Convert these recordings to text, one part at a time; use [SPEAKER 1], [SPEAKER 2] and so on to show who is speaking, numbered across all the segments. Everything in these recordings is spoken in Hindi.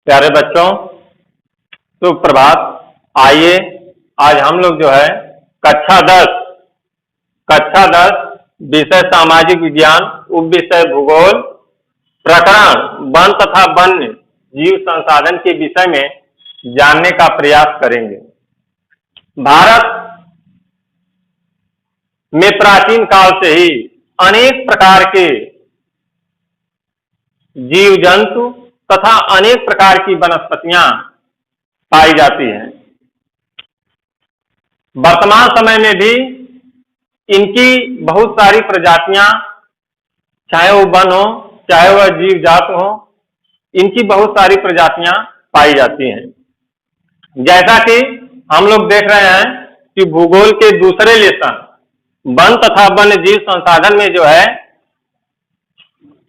[SPEAKER 1] प्यारे बच्चों, सुप्रभात। आइए आज हम लोग जो है कक्षा 10 विषय सामाजिक विज्ञान, उपविषय भूगोल, प्रकरण वन तथा वन्य जीव संसाधन के विषय में जानने का प्रयास करेंगे। भारत में प्राचीन काल से ही अनेक प्रकार के जीव जंतु तथा अनेक प्रकार की वनस्पतियां पाई जाती हैं। वर्तमान समय में भी इनकी बहुत सारी प्रजातियां, चाहे वो वन हो चाहे वह जीव जात हो, इनकी बहुत सारी प्रजातियां पाई जाती हैं। जैसा कि हम लोग देख रहे हैं कि भूगोल के दूसरे लेसन वन तथा वन्य जीव संसाधन में जो है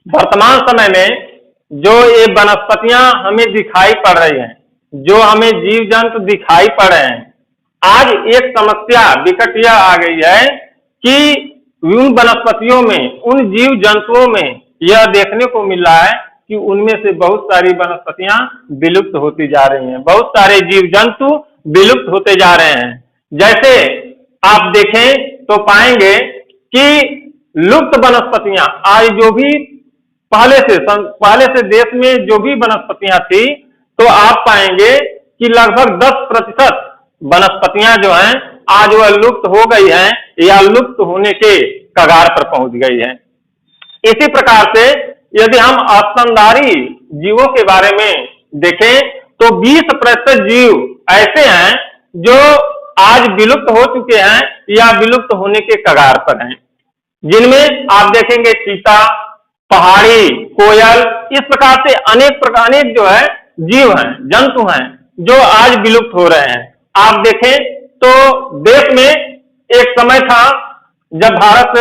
[SPEAKER 1] वर्तमान समय में जो ये वनस्पतियां हमें दिखाई पड़ रही हैं, जो हमें जीव जंतु दिखाई पड़ रहे हैं, आज एक समस्या विकट यह आ गई है कि उन वनस्पतियों में, उन जीव जंतुओं में यह देखने को मिल रहा है कि उनमें से बहुत सारी वनस्पतियां विलुप्त होती जा रही हैं, बहुत सारे जीव जंतु विलुप्त होते जा रहे हैं। जैसे आप देखें तो पाएंगे कि लुप्त वनस्पतियां आज जो भी पहले से देश में जो भी वनस्पतियां थी, तो आप पाएंगे कि लगभग 10% वनस्पतियां जो हैं आज वह लुप्त हो गई हैं या लुप्त होने के कगार पर पहुंच गई हैं। इसी प्रकार से यदि हम स्तनधारी जीवों के बारे में देखें तो 20% जीव ऐसे हैं जो आज विलुप्त हो चुके हैं या विलुप्त होने के कगार पर हैं, जिनमें आप देखेंगे चीता, पहाड़ी कोयल, इस प्रकार से अनेक जो है जीव हैं, जंतु हैं जो आज विलुप्त हो रहे हैं। आप देखें तो देश में एक समय था जब भारत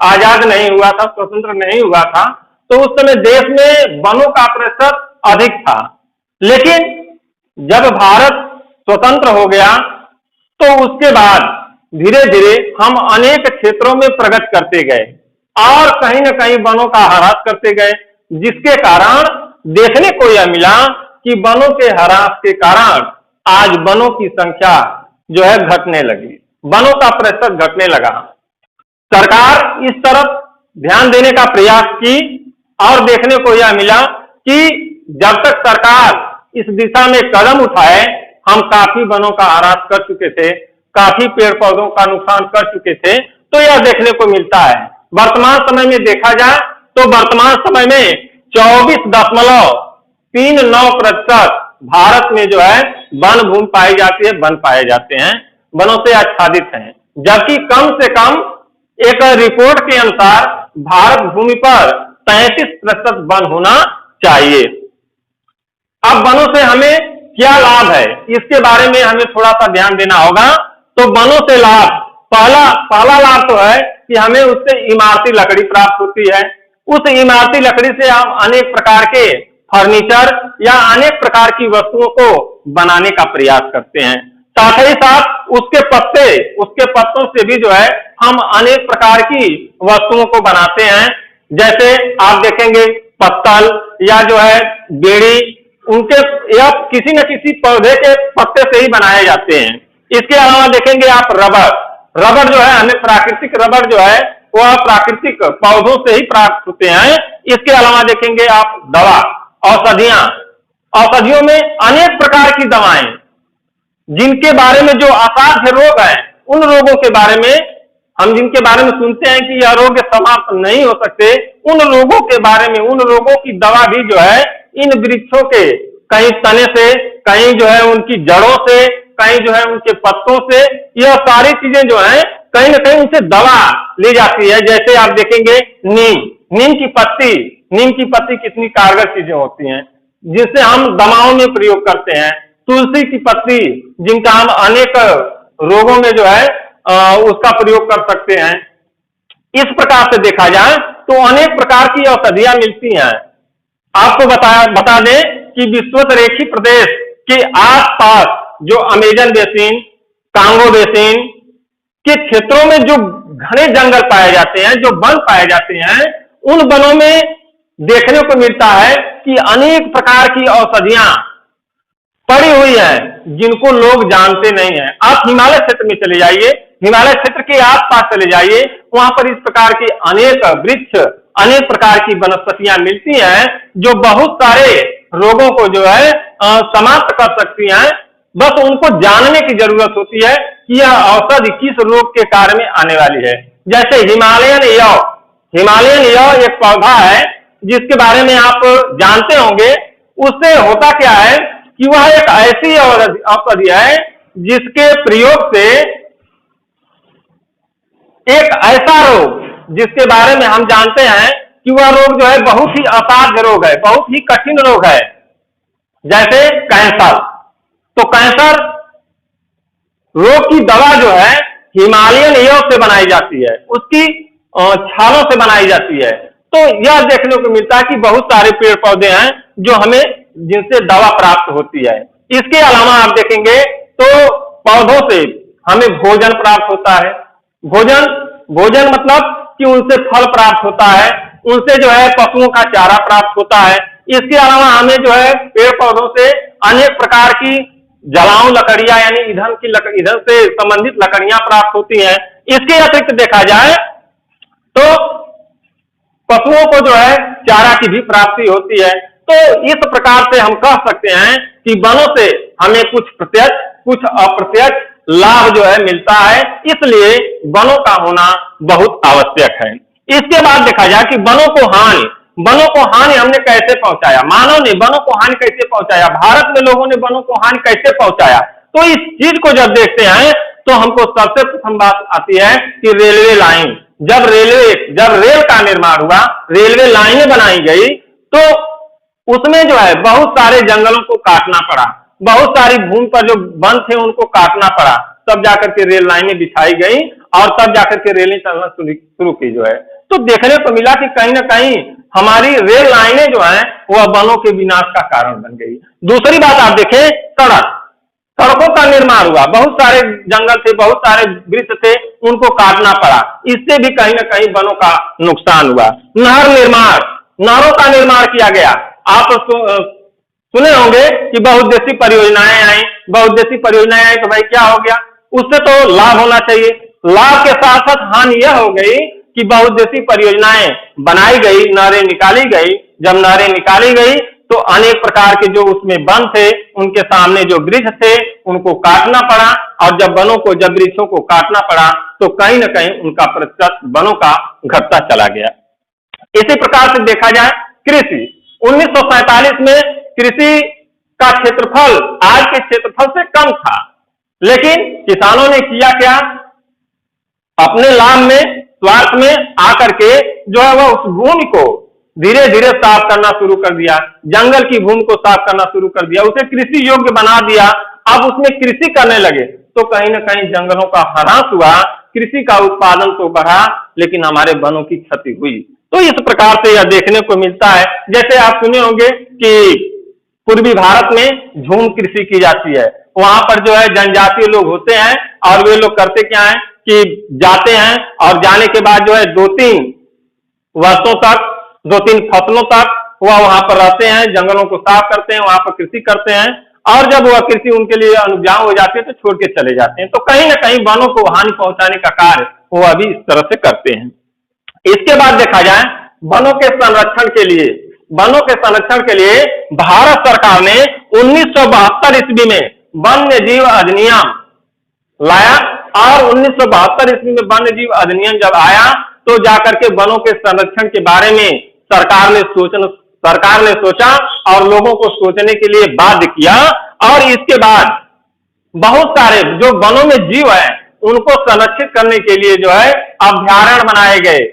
[SPEAKER 1] आजाद नहीं हुआ था, स्वतंत्र नहीं हुआ था, तो उस समय देश में वनों का प्रतिशत अधिक था। लेकिन जब भारत स्वतंत्र हो गया तो उसके बाद धीरे धीरे हम अनेक क्षेत्रों में प्रगति करते गए और कहीं न कहीं वनों का ह्रास करते गए, जिसके कारण देखने को यह मिला कि वनों के ह्रास के कारण आज वनों की संख्या जो है घटने लगी, वनों का प्रतिशत घटने लगा। सरकार इस तरफ ध्यान देने का प्रयास की और देखने को यह मिला कि जब तक सरकार इस दिशा में कदम उठाए, हम काफी वनों का ह्रास कर चुके थे, काफी पेड़ पौधों का नुकसान कर चुके थे। तो यह देखने को मिलता है। वर्तमान समय में देखा जाए तो वर्तमान समय में 24.39% भारत में जो है वन भूमि पाई जाती है, वन पाए जाते हैं, वनों से आच्छादित हैं। जबकि कम से कम एक रिपोर्ट के अनुसार भारत भूमि पर 33% वन होना चाहिए। अब वनों से हमें क्या लाभ है, इसके बारे में हमें थोड़ा सा ध्यान देना होगा। तो वनों से लाभ, पहला लाभ तो है कि हमें उससे इमारती लकड़ी प्राप्त होती है। उस इमारती लकड़ी से हम अनेक प्रकार के फर्नीचर या अनेक प्रकार की वस्तुओं को बनाने का प्रयास करते हैं। साथ ही साथ उसके पत्तों से भी जो है हम अनेक प्रकार की वस्तुओं को बनाते हैं। जैसे आप देखेंगे पत्तल या जो है बेड़ी, उनके या किसी न किसी पौधे के पत्ते से ही बनाए जाते हैं। इसके अलावा देखेंगे आप रबर जो है, हमें प्राकृतिक रबर जो है वह प्राकृतिक पौधों से ही प्राप्त होते हैं। इसके अलावा देखेंगे आप दवा, औषधियों में अनेक प्रकार की दवाएं, जिनके बारे में जो असाध्य रोग हैं, उन रोगों के बारे में हम जिनके बारे में सुनते हैं कि यह रोग समाप्त नहीं हो सकते, उन रोगों के बारे में, उन रोगों की दवा भी जो है इन वृक्षों के कहीं तने से, कहीं जो है उनकी जड़ों से, कहीं जो है उनके पत्तों से, यह सारी चीजें जो है कहीं न कहीं उनसे दवा ली जाती है। जैसे आप देखेंगे नीम की पत्ती कितनी कारगर चीजें होती हैं, जिसे हम दवाओं में प्रयोग करते हैं। तुलसी की पत्ती, जिनका हम अनेक रोगों में जो है उसका प्रयोग कर सकते हैं। इस प्रकार से देखा जाए तो अनेक प्रकार की औषधियां मिलती हैं। आपको बता दें कि विश्वरेखी प्रदेश के आसपास जो अमेजन बेसिन, कांगो बेसिन के क्षेत्रों में जो घने जंगल पाए जाते हैं, जो वन पाए जाते हैं, उन वनों में देखने को मिलता है कि अनेक प्रकार की औषधियां पड़ी हुई हैं जिनको लोग जानते नहीं हैं। आप हिमालय क्षेत्र में चले जाइए, हिमालय क्षेत्र के आसपास चले जाइए, वहां पर इस प्रकार के अनेक वृक्ष, अनेक प्रकार की वनस्पतियां मिलती हैं जो बहुत सारे रोगों को जो है समाप्त कर सकती हैं। बस उनको जानने की जरूरत होती है कि यह औषधि किस रोग के कारण में आने वाली है। जैसे हिमालयन यव, हिमालयन यव एक पौधा है जिसके बारे में आप जानते होंगे। उससे होता क्या है कि वह एक ऐसी औषधि है जिसके प्रयोग से एक ऐसा रोग जिसके बारे में हम जानते हैं कि वह रोग जो है बहुत ही असाध्य रोग है, बहुत ही कठिन रोग है, जैसे कैंसर। तो कैंसर रोग की दवा जो है हिमालयन यव से बनाई जाती है, उसकी छालों से बनाई जाती है। तो यह देखने को मिलता है कि बहुत सारे पेड़ पौधे हैं जो हमें जिनसे दवा प्राप्त होती है। इसके अलावा आप देखेंगे तो पौधों से हमें भोजन प्राप्त होता है। भोजन मतलब कि उनसे फल प्राप्त होता है, उनसे जो है पशुओं का चारा प्राप्त होता है। इसके अलावा हमें जो है पेड़ पौधों से अनेक प्रकार की जलाऊ लकड़ियां यानी ईंधन से संबंधित लकड़ियां प्राप्त होती हैं। इसके अतिरिक्त देखा जाए तो पशुओं को जो है चारा की भी प्राप्ति होती है। तो इस प्रकार से हम कह सकते हैं कि वनों से हमें कुछ प्रत्यक्ष कुछ अप्रत्यक्ष लाभ जो है मिलता है, इसलिए वनों का होना बहुत आवश्यक है। इसके बाद देखा जाए कि वनों को हानि हमने कैसे पहुंचाया, मानव ने वनों को हानि कैसे पहुंचाया, भारत में लोगों ने वनों को हानि कैसे पहुंचाया। तो इस चीज को जब देखते हैं तो हमको सबसे प्रथम बात आती है कि रेलवे लाइन, जब रेल का निर्माण हुआ, रेलवे लाइनें बनाई गई, तो उसमें जो है बहुत सारे जंगलों को काटना पड़ा, बहुत सारी भूमि पर जो वन थे उनको काटना पड़ा, तब जाकर के रेल लाइनें बिछाई गई और तब जाकर के रेलें चलना शुरू की जो है। तो देखने को मिला कि कहीं ना कहीं हमारी रेल लाइनें जो है वह वनों के विनाश का कारण बन गई। दूसरी बात आप देखें, सड़कों का निर्माण हुआ, बहुत सारे जंगल थे, बहुत सारे वृक्ष थे, उनको काटना पड़ा, इससे भी कहीं ना कहीं वनों का नुकसान हुआ। नहरों का निर्माण किया गया। आप सुने होंगे कि बहुउद्देशीय परियोजनाएं आई तो भाई क्या हो गया, उससे तो लाभ होना चाहिए। लाभ के साथ साथ हानि यह हो गई कि बहुउद्देशीय परियोजनाएं बनाई गई, नहरें निकाली गई। जब नहरें निकाली गई तो अनेक प्रकार के जो उसमें वन थे, उनके सामने जो वृक्ष थे उनको काटना पड़ा, और जब वृक्षों को काटना पड़ा तो कहीं ना कहीं उनका प्रतिशत वनों का घटता चला गया। इसी प्रकार से देखा जाए कृषि, 1947 में कृषि का क्षेत्रफल आज के क्षेत्रफल से कम था, लेकिन किसानों ने किया क्या, अपने लाभ में स्वार्थ में आकर के जो है वह उस भूमि को धीरे धीरे साफ करना शुरू कर दिया, जंगल की भूमि को साफ करना शुरू कर दिया, उसे कृषि योग्य बना दिया। अब उसमें कृषि करने लगे तो कहीं ना कहीं जंगलों का ह्रास हुआ, कृषि का उत्पादन तो बढ़ा लेकिन हमारे वनों की क्षति हुई। तो इस प्रकार से यह देखने को मिलता है। जैसे आप सुने होंगे कि पूर्वी भारत में झूम कृषि की जाती है, वहां पर जो है जनजातीय लोग होते हैं और वे लोग करते क्या है कि जाते हैं और जाने के बाद जो है 2-3 वर्षों तक, 2-3 फसलों तक वह वहां पर रहते हैं, जंगलों को साफ करते हैं, वहां पर कृषि करते हैं, और जब वह कृषि उनके लिए अनुपजाऊ हो जाती है तो छोड़ के चले जाते हैं। तो कहीं ना कहीं वनों को हानि पहुंचाने का कार्य वह अभी इस तरह से करते हैं। इसके बाद देखा जाए वनों के संरक्षण के लिए भारत सरकार ने 1972 ईस्वी में वन्य जीव अधिनियम लाया, और 1972 ईस्वी में वन्य जीव अधिनियम जब आया तो जाकर के वनों के संरक्षण के बारे में सरकार ने सोचा और लोगों को सोचने के लिए बाध्य किया, और इसके बाद बहुत सारे जो वनों में जीव है उनको संरक्षित करने के लिए जो है अभ्यारण्य बनाए गए,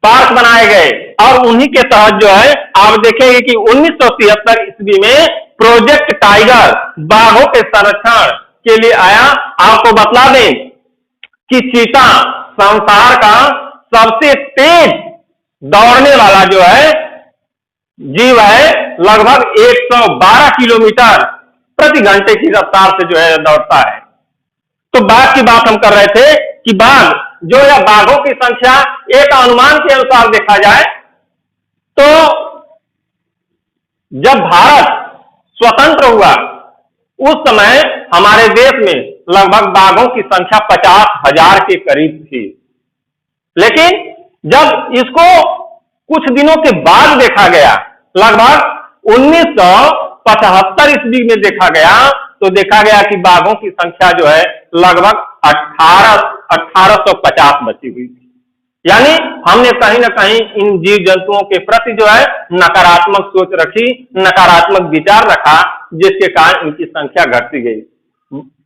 [SPEAKER 1] पार्क बनाए गए, और उन्हीं के तहत जो है आप देखेंगे कि 1973 ईस्वी में प्रोजेक्ट टाइगर बाघों के संरक्षण के लिए आया। आपको बतला दें कि चीता संसार का सबसे तेज दौड़ने वाला जो है जीव है, लगभग 112 किलोमीटर प्रति घंटे की रफ्तार से जो है दौड़ता है। तो बाघ की बात हम कर रहे थे कि बाघ जो है, बाघों की संख्या एक अनुमान के अनुसार देखा जाए तो जब भारत स्वतंत्र हुआ, उस समय हमारे देश में लगभग बाघों की संख्या 50,000 के करीब थी। लेकिन जब इसको कुछ दिनों के बाद देखा गया, लगभग 1975 ईस्वी में देखा गया, तो देखा गया कि बाघों की संख्या जो है लगभग 1850 बची हुई थी। यानी हमने कहीं ना कहीं इन जीव जंतुओं के प्रति जो है नकारात्मक सोच रखी, नकारात्मक विचार रखा, जिसके कारण इनकी संख्या घटती गई।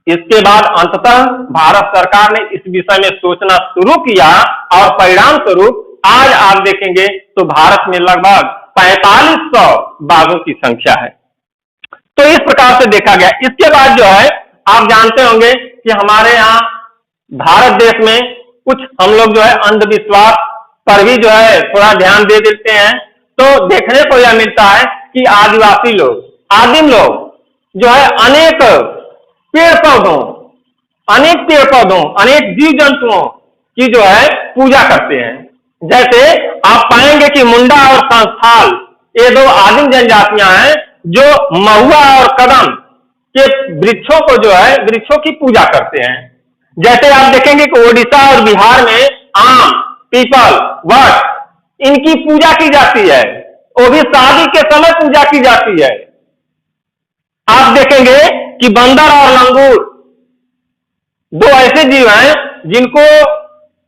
[SPEAKER 1] इसके बाद अंततः भारत सरकार ने इस विषय में सोचना शुरू किया और परिणाम स्वरूप आज आप देखेंगे तो भारत में लगभग 4500 बाघों की संख्या है। तो इस प्रकार से देखा गया। इसके बाद जो है आप जानते होंगे कि हमारे यहाँ भारत देश में कुछ हम लोग जो है अंधविश्वास पर भी जो है थोड़ा ध्यान दे देते हैं। तो देखने को यह मिलता है कि आदिवासी लोग, आदिम लोग जो है अनेक पेड़ पौधों, अनेक जीव जंतुओं की जो है पूजा करते हैं। जैसे आप पाएंगे कि मुंडा और संस्थाल, ये दो आदिम जनजातियां हैं जो महुआ और कदम के वृक्षों को जो है वृक्षों की पूजा करते हैं। जैसे आप देखेंगे कि ओडिशा और बिहार में आम, पीपल, वट इनकी पूजा की जाती है, वो भी शादी के समय पूजा की जाती है। आप देखेंगे कि बंदर और लंगूर दो ऐसे जीव हैं जिनको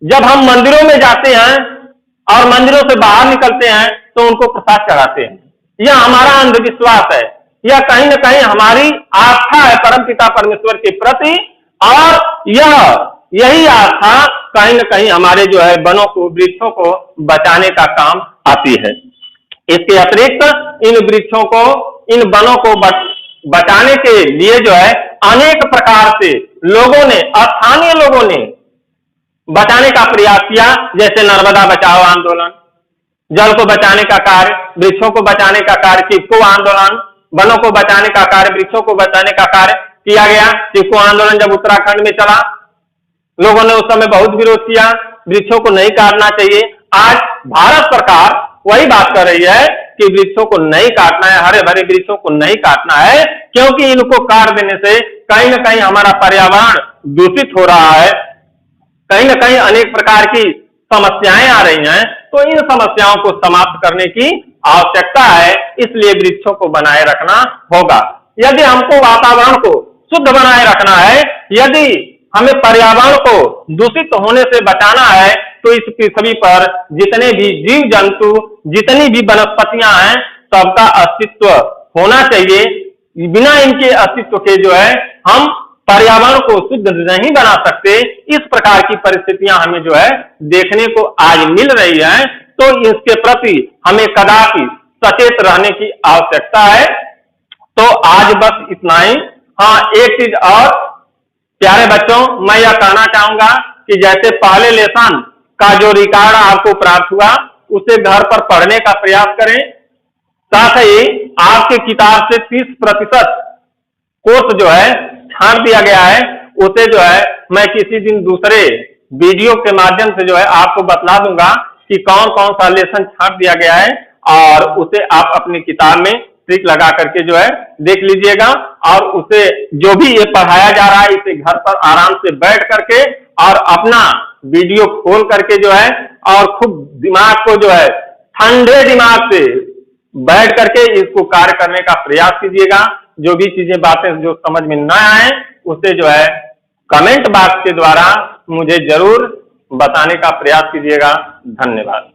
[SPEAKER 1] जब हम मंदिरों में जाते हैं और मंदिरों से बाहर निकलते हैं तो उनको प्रसाद चढ़ाते हैं। यह हमारा अंधविश्वास है, यह कहीं न कहीं हमारी आस्था है परमपिता परमेश्वर के प्रति, और यही आस्था कहीं न कहीं हमारे जो है वनों को, वृक्षों को बचाने का काम आती है। इसके अतिरिक्त इन वृक्षों को, इन वनों को बचाने के लिए जो है अनेक प्रकार से लोगों ने, स्थानीय लोगों ने बचाने का प्रयास किया। जैसे नर्मदा बचाओ आंदोलन, जल को बचाने का कार्य, वृक्षों को बचाने का कार्य, चिपको आंदोलन, वनों को बचाने का कार्य, वृक्षों को बचाने का कार्य किया गया। चिपको आंदोलन जब उत्तराखंड में चला, लोगों ने उस समय बहुत विरोध किया, वृक्षों को नहीं काटना चाहिए। आज भारत सरकार वही बात कर रही है कि वृक्षों को नहीं काटना है, हरे भरे वृक्षों को नहीं काटना है, क्योंकि इनको काट देने से कहीं न कहीं हमारा पर्यावरण दूषित हो रहा है, कहीं न कहीं अनेक प्रकार की समस्याएं आ रही हैं। तो इन समस्याओं को समाप्त करने की आवश्यकता है, इसलिए वृक्षों को बनाए रखना होगा। यदि हमको वातावरण को शुद्ध बनाए रखना है, यदि हमें पर्यावरण को दूषित होने से बचाना है, तो इस पृथ्वी पर जितने भी जीव जंतु, जितनी भी वनस्पतियां हैं, सबका अस्तित्व होना चाहिए। बिना इनके अस्तित्व के जो है हम पर्यावरण को शुद्ध नहीं बना सकते। इस प्रकार की परिस्थितियां हमें जो है देखने को आज मिल रही है, तो इसके प्रति हमें कदापि सचेत रहने की आवश्यकता है। तो आज बस इतना ही। हाँ, एक चीज और प्यारे बच्चों, मैं यह कहना चाहूंगा कि जैसे पहले लेसन का जो रिकॉर्ड आपको प्राप्त हुआ, उसे घर पर पढ़ने का प्रयास करें। साथ ही आपके किताब से 30% कोर्स जो है छांट दिया गया है, उसे जो है मैं किसी दिन दूसरे वीडियो के माध्यम से जो है आपको बतला दूंगा कि कौन कौन सा लेसन छांट दिया गया है, और उसे आप अपनी किताब में टिक लगा करके जो है देख लीजिएगा। और उसे जो भी ये पढ़ाया जा रहा है, इसे घर पर आराम से बैठ करके और अपना वीडियो खोल करके जो है और खूब दिमाग को जो है ठंडे दिमाग से बैठ करके इसको कार्य करने का प्रयास कीजिएगा। जो भी चीजें, बातें जो समझ में न आए, उसे जो है कमेंट बॉक्स के द्वारा मुझे जरूर बताने का प्रयास कीजिएगा। धन्यवाद।